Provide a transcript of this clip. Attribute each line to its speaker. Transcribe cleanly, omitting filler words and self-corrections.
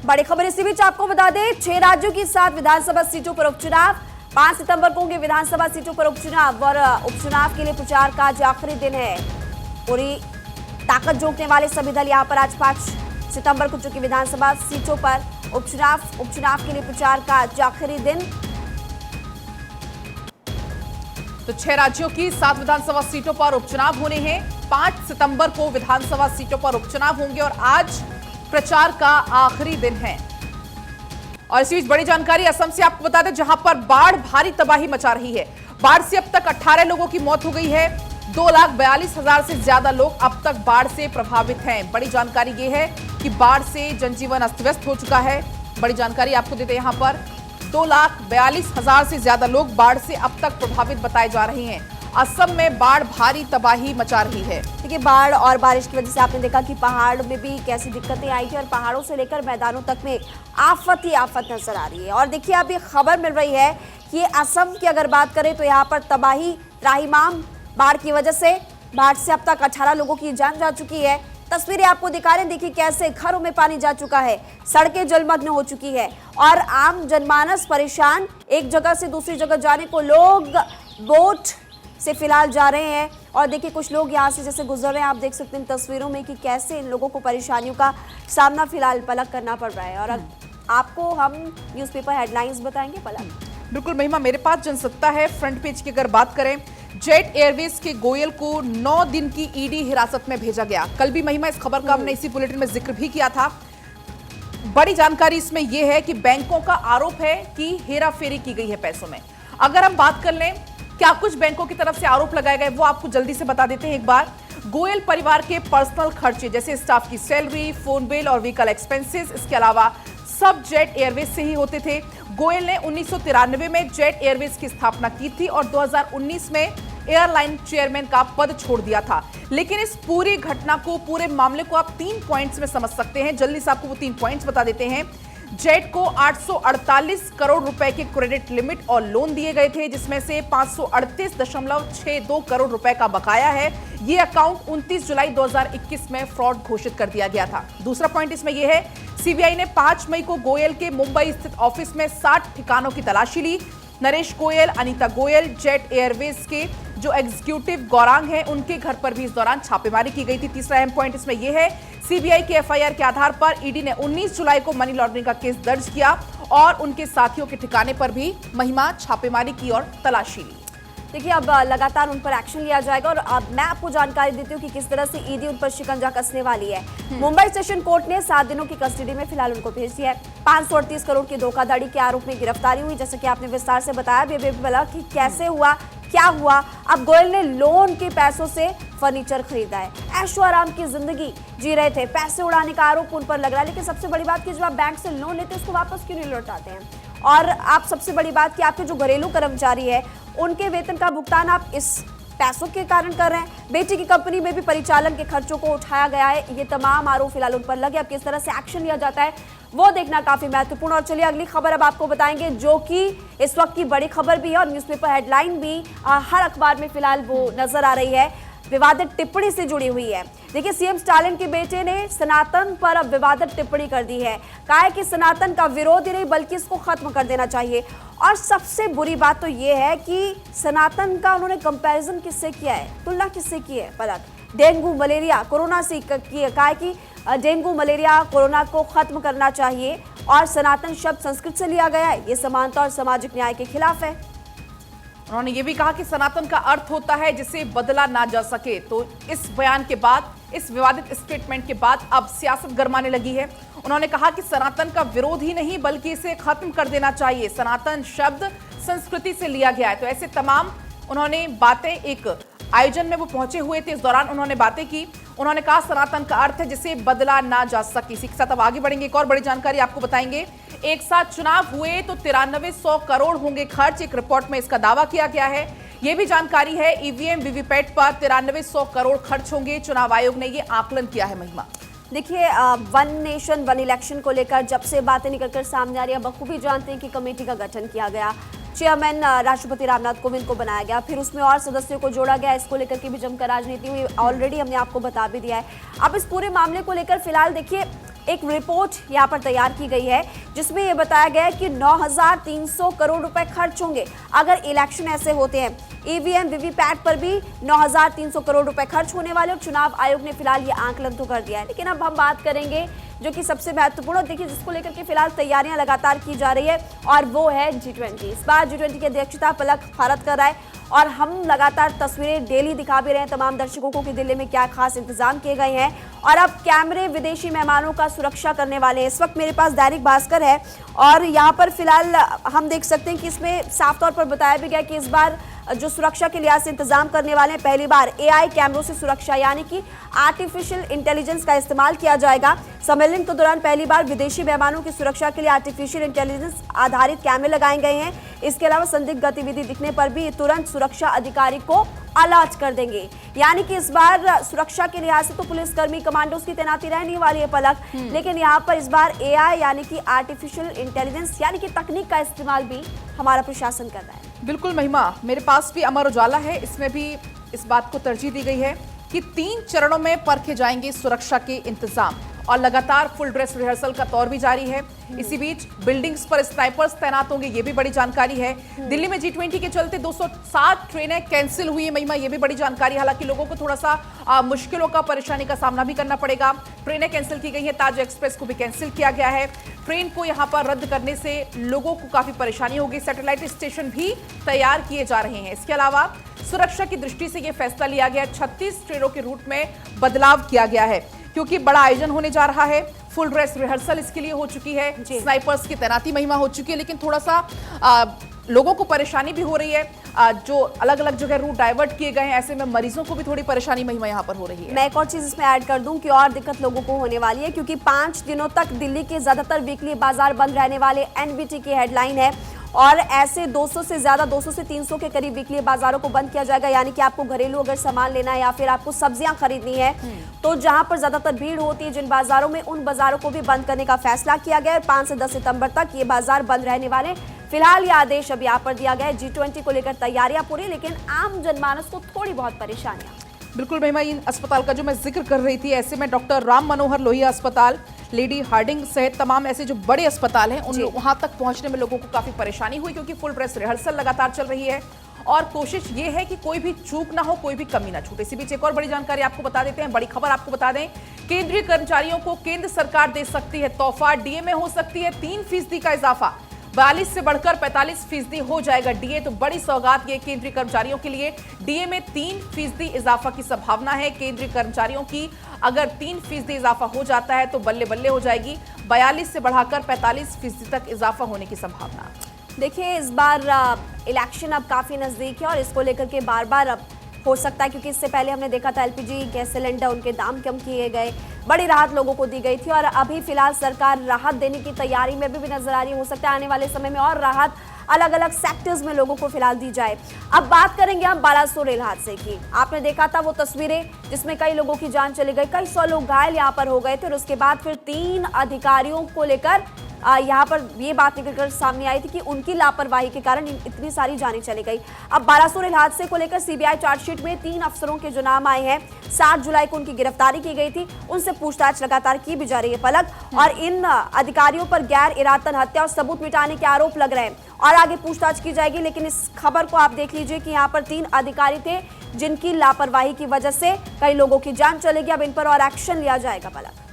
Speaker 1: बड़ी खबर इसी बीच आपको बता दें, 6 राज्यों की 7 विधानसभा सीटों पर उपचुनाव। 5 सितंबर को होंगे विधानसभा सीटों पर उपचुनाव और उपचुनाव के लिए प्रचार का आज आखिरी दिन है। पूरी ताकत झोंकने वाले सभी दल यहां पर आज 5 सितंबर को चुकी विधानसभा सीटों पर उपचुनाव के लिए प्रचार का आज आखिरी दिन।
Speaker 2: तो 6 राज्यों की 7 विधानसभा सीटों पर उपचुनाव होने हैं। 5 सितंबर को विधानसभा सीटों पर उपचुनाव होंगे और आज प्रचार का आखिरी दिन है। और इसी बीच बड़ी जानकारी असम से आपको बता दें, जहां पर बाढ़ भारी तबाही मचा रही है। बाढ़ से अब तक 18 लोगों की मौत हो गई है। 2,42,000 से ज्यादा लोग अब तक बाढ़ से प्रभावित हैं। बड़ी जानकारी यह है कि बाढ़ से जनजीवन अस्त व्यस्त हो चुका है। बड़ी जानकारी आपको देते हैं, यहां पर 2,42,000 से ज्यादा लोग बाढ़ से अब तक प्रभावित बताए जा रहे हैं। असम में बाढ़ भारी तबाही मचा रही है।
Speaker 1: देखिए, बाढ़ और बारिश की वजह से आपने देखा कि पहाड़ में भी कैसी दिक्कतें आई थी और पहाड़ों से लेकर मैदानों तक में आफत ही आफत नजर आ रही है। और देखिए, अब ये खबर मिल रही है कि असम की अगर बात करें तो यहाँ पर तबाही त्राहिमाम बाढ़ की वजह से। बाढ़ से अब तक 18 लोगों की जान जा चुकी है। तस्वीरें आपको दिखा रहे हैं, देखिए कैसे घरों में पानी जा चुका है, सड़कें जलमग्न हो चुकी है और आम जनमानस परेशान। एक जगह से दूसरी जगह जाने को लोग बोट से फिलहाल जा रहे हैं। और देखिए, कुछ लोग यहाँ से जैसे गुजर रहे हैं, आप देख सकते हैं तस्वीरों में कि कैसे इन लोगों को परेशानियों का सामना फिलहाल पलक करना पड़ रहा है। और आपको हम न्यूज़पेपर हेडलाइंस बताएंगे पलक।
Speaker 2: बिल्कुल महिमा, मेरे पास जनसत्ता है फ्रंट पेज की अगर बात करें। जेट एयरवेज के गोयल को 9 दिन की ईडी हिरासत में भेजा गया। कल भी महिमा इस खबर का हमने इसी बुलेटिन में जिक्र भी किया था। बड़ी जानकारी इसमें यह है कि बैंकों का आरोप है कि हेराफेरी की गई है पैसों में। अगर हम बात कर लें क्या कुछ बैंकों की तरफ से आरोप लगाए गए, वो आपको जल्दी से बता देते हैं एक बार। गोयल परिवार के पर्सनल खर्चे जैसे स्टाफ की सैलरी, फोन बिल और व्हीकल एक्सपेंसेस, इसके अलावा सब जेट एयरवेज से ही होते थे। गोयल ने 1993 में जेट एयरवेज की स्थापना की थी और 2019 में एयरलाइन चेयरमैन का पद छोड़ दिया था। लेकिन इस पूरी घटना को, पूरे मामले को आप 3 पॉइंट्स में समझ सकते हैं। जल्दी से आपको वो 3 पॉइंट्स बता देते हैं। जेट को 848 करोड़ रुपए के क्रेडिट लिमिट और लोन दिए गए थे, जिसमें से 538.62 करोड़ रुपए का बकाया है। यह अकाउंट 29 जुलाई 2021 में फ्रॉड घोषित कर दिया गया था। दूसरा पॉइंट इसमें यह है, सीबीआई ने 5 मई को गोयल के मुंबई स्थित ऑफिस में 60 ठिकानों की तलाशी ली। नरेश गोयल, अनीता गोयल, जेट एयरवेज के जो एग्जीक्यूटिव गौरांग हैं, उनके घर पर भी इस दौरान छापेमारी की गई थी। तीसरा अहम पॉइंट इसमें यह है, सीबीआई के एफआईआर के आधार पर ईडी ने 19 जुलाई को मनी लॉन्ड्रिंग का केस दर्ज किया और उनके साथियों के ठिकाने पर भी महिमा छापेमारी की और तलाशी ली।
Speaker 1: देखिए, अब लगातार उन पर एक्शन लिया जाएगा और अब मैं आपको जानकारी देती हूँ कि किस तरह से ईडी उन पर शिकंजा कसने वाली है। मुंबई सेशन कोर्ट ने 7 दिनों की कस्टडी में फिलहाल उनको भेज दिया है। 538 करोड़ की धोखाधड़ी के आरोप में गिरफ्तारी हुई, जैसे कि आपने विस्तार से बताया बेबे वाला कि कैसे हुआ, क्या हुआ। अब गोयल ने लोन के पैसों से फर्नीचर खरीदा है, ऐशो आराम की जिंदगी जी रहे थे, पैसे उड़ाने का आरोप उन पर लग रहा है। लेकिन सबसे बड़ी बात कि जब आप बैंक से लोन लेते हैं उसको वापस क्यों नहीं लौटाते हैं? और आप सबसे बड़ी बात कि आपके जो घरेलू कर्मचारी है उनके वेतन का भुगतान आप इस पैसों के कारण कर रहे हैं। बेटी की कंपनी में भी परिचालन के खर्चों को उठाया गया है। ये तमाम आरोप फिलहाल उन पर लगे। अब किस तरह से एक्शन लिया जाता है वो देखना काफी महत्वपूर्ण। और चलिए अगली खबर अब आपको बताएंगे, जो कि इस वक्त की बड़ी खबर भी है और न्यूज़पेपर हेडलाइन भी हर अखबार में फिलहाल वो नजर आ रही है। विवादित टिप्पणी से जुड़ी हुई है। देखिए, सीएम स्टालिन के बेटे ने सनातन पर अब विवादित टिप्पणी कर दी है। कहा है कि सनातन का विरोध ही नहीं बल्कि इसको खत्म कर देना चाहिए। और सबसे बुरी बात तो ये है कि सनातन का उन्होंने कंपैरिजन किससे किया है, तुलना किससे की है पलक? डेंगू मलेरिया कोरोना से की है। कहा है कि डेंगू मलेरिया कोरोना को खत्म करना चाहिए और सनातन शब्द संस्कृत से लिया गया है, ये समानता और सामाजिक न्याय के खिलाफ है।
Speaker 2: उन्होंने ये भी कहा कि सनातन का अर्थ होता है जिसे बदला ना जा सके। तो इस बयान के बाद, इस विवादित स्टेटमेंट के बाद अब सियासत गरमाने लगी है। उन्होंने कहा कि सनातन का विरोध ही नहीं बल्कि इसे खत्म कर देना चाहिए। सनातन शब्द संस्कृति से लिया गया है। तो ऐसे तमाम उन्होंने बातें, एक आयोजन में वो पहुंचे हुए थे, इस दौरान उन्होंने बातें की। उन्होंने कहा सनातन का अर्थ है जिसे बदला ना जा सके। इसी के साथ अब आगे बढ़ेंगे, एक और बड़ी जानकारी आपको बताएंगे। एक साथ चुनाव हुए तो 9300 करोड़ होंगे खर्च, एक रिपोर्ट में इसका दावा किया गया है। यह भी जानकारी है, ईवीएम वीवीपैट पर 9300 करोड़ खर्च होंगे। चुनाव आयोग ने यह आकलन किया है। महिमा,
Speaker 1: देखिए, वन नेशन वन इलेक्शन को लेकर जब से बातें निकलकर सामने आ रही है, बखूबी जानते हैं कि कमेटी का गठन किया गया, चेयरमैन राष्ट्रपति रामनाथ कोविंद को बनाया गया, फिर उसमें और सदस्यों को जोड़ा गया। इसको लेकर के भी जमकर राजनीति हुई, ऑलरेडी हमने आपको बता भी दिया है। अब इस पूरे मामले को लेकर फिलहाल देखिए एक रिपोर्ट यहाँ पर तैयार की गई है जिसमें यह बताया गया है कि 9,300 करोड़ रुपए खर्च होंगे अगर इलेक्शन ऐसे होते हैं। ईवीएम वीवीपैट पर भी 9,300 करोड़ रुपए खर्च होने वाले और चुनाव आयोग ने फिलहाल ये आंकलन तो कर दिया है। लेकिन अब हम बात करेंगे जो कि सबसे महत्वपूर्ण, देखिए जिसको लेकर के फिलहाल तैयारियां लगातार की जा रही है और वो है G20। इस बार G20 की अध्यक्षता पलक भारत कर रहा है और हम लगातार तस्वीरें डेली दिखा भी रहे हैं तमाम दर्शकों को कि दिल्ली में क्या खास इंतजाम किए गए हैं और अब कैमरे विदेशी मेहमानों का सुरक्षा करने वाले हैं। इस वक्त मेरे पास दैनिक भास्कर है और यहाँ पर फिलहाल हम देख सकते हैं कि इसमें साफ तौर पर बताया भी गया कि इस बार जो सुरक्षा के लिहाज से इंतजाम करने वाले हैं, पहली बार AI कैमरों से सुरक्षा यानी कि आर्टिफिशियल इंटेलिजेंस का इस्तेमाल किया जाएगा। सम्मेलन के दौरान पहली बार विदेशी मेहमानों की सुरक्षा के लिए आर्टिफिशियल इंटेलिजेंस आधारित कैमरे लगाए गए हैं। इसके अलावा संदिग्ध गतिविधि दिखने पर भी तुरंत सुरक्षा अधिकारी को अलर्ट कर देंगे। यानी कि इस बार सुरक्षा के लिहाज से तो पुलिसकर्मी कमांडोज की तैनाती रहने वाली है पलक, लेकिन यहाँ पर इस बार AI यानी कि आर्टिफिशियल इंटेलिजेंस यानी कि तकनीक का इस्तेमाल भी हमारा प्रशासन कर रहा है।
Speaker 2: बिल्कुल महिमा, मेरे पास भी अमर उजाला है, इसमें भी इस बात को तरजीह दी गई है कि 3 चरणों में परखे जाएंगे सुरक्षा के इंतजाम और लगातार फुल ड्रेस रिहर्सल का दौर भी जारी है। इसी बीच बिल्डिंग्स पर स्नाइपर्स तैनात होंगे, ये भी बड़ी जानकारी है। दिल्ली में G20 के चलते 207 ट्रेनें कैंसिल हुई है महिमा, ये भी बड़ी जानकारी। हालांकि लोगों को थोड़ा सा मुश्किलों का, परेशानी का सामना भी करना पड़ेगा। ट्रेनें कैंसिल की गई हैं, ताज एक्सप्रेस को भी कैंसिल किया गया है। ट्रेन को यहां पर रद्द करने से लोगों को काफी परेशानी होगी। सैटेलाइट स्टेशन भी तैयार किए जा रहे हैं। इसके अलावा सुरक्षा की दृष्टि से यह फैसला लिया गया, 36 ट्रेनों के रूट में बदलाव किया गया है क्योंकि बड़ा आयोजन होने जा रहा है। फुल ड्रेस रिहर्सल इसके लिए हो चुकी है, स्नाइपर्स की तैनाती महिमा हो चुकी है, लेकिन थोड़ा सा लोगों को परेशानी भी हो रही है। जो अलग अलग जगह रूट डाइवर्ट किए गए हैं, ऐसे में मरीजों को भी थोड़ी परेशानी महिमा यहाँ पर हो रही है।
Speaker 1: मैं एक और चीज इसमें ऐड कर दूं कि और दिक्कत लोगों को होने वाली है क्योंकि 5 दिनों तक दिल्ली के ज्यादातर वीकली बाजार बंद रहने वाले, NBT की हेडलाइन है। और ऐसे 200 से ज्यादा, 200 से 300 के करीब वीकली बाजारों को बंद किया जाएगा। यानी कि आपको घरेलू अगर सामान लेना है या फिर आपको सब्जियां खरीदनी है तो जहां पर ज्यादातर भीड़ होती है जिन बाजारों में, उन बाजारों को भी बंद करने का फैसला किया गया है। 5 से 10 सितंबर तक ये बाजार बंद रहने वाले। फिलहाल ये आदेश अब यहाँ पर दिया गया है। G20 को लेकर तैयारियां पूरी, लेकिन आम जनमानस को थोड़ी बहुत परेशानियां।
Speaker 2: बिल्कुल महिमा, इन अस्पताल का जो मैं जिक्र कर रही थी, ऐसे में डॉक्टर राम मनोहर लोहिया अस्पताल, लेडी हार्डिंग सहित तमाम ऐसे जो बड़े अस्पताल हैं उन वहां तक पहुंचने में लोगों को काफी परेशानी हुई क्योंकि फुल ड्रेस रिहर्सल लगातार चल रही है और कोशिश ये है कि कोई भी चूक ना हो, कोई भी कमी ना छूटे। इसी बीच एक और बड़ी जानकारी आपको बता देते हैं, बड़ी खबर आपको बता दें, केंद्रीय कर्मचारियों को केंद्र सरकार दे सकती है तोहफा। डीए में हो सकती है 3% का इजाफा, 42 से बढ़कर 45% हो जाएगा डीए। तो बड़ी सौगात ये केंद्रीय कर्मचारियों के लिए। डीए में 3% इजाफा की संभावना है केंद्रीय कर्मचारियों की। अगर 3% इजाफा हो जाता है तो बल्ले बल्ले हो जाएगी, 42 से बढ़ाकर 45% तक इजाफा होने की संभावना।
Speaker 1: देखिए इस बार इलेक्शन अब काफी नजदीक है और इसको लेकर के बार बार अब हो सकता है, क्योंकि इससे पहले हमने देखा था LPG गैस सिलेंडर, उनके दाम कम किए गए, बड़ी राहत लोगों को दी गई थी और अभी फिलहाल सरकार राहत देने की तैयारी में भी नजर आ रही है। हो सकता है आने वाले समय में और राहत अलग अलग सेक्टर्स में लोगों को फिलहाल दी जाए। अब बात करेंगे हम बालासोर रेल हादसे की। आपने देखा था वो तस्वीरें जिसमें कई लोगों की जान चली गई, कई 100 लोग घायल यहाँ पर हो गए थे और उसके बाद फिर 3 अधिकारियों को लेकर यहाँ पर ये बात निकलकर सामने आई थी कि उनकी लापरवाही के कारण इतनी सारी जानें चली गई। अब बालासोर रेल हादसे को लेकर CBI चार्जशीट में 3 अफसरों के जो नाम आए हैं, 7 जुलाई को उनकी गिरफ्तारी की गई थी, उनसे पूछताछ लगातार की भी जा रही है पलक। और इन अधिकारियों पर गैर इरादतन हत्या और सबूत मिटाने के आरोप लग रहे हैं और आगे पूछताछ की जाएगी। लेकिन इस खबर को आप देख लीजिए कि यहाँ पर 3 अधिकारी थे जिनकी लापरवाही की वजह से कई लोगों की जान चलेगी। अब इन पर और एक्शन लिया जाएगा पलक।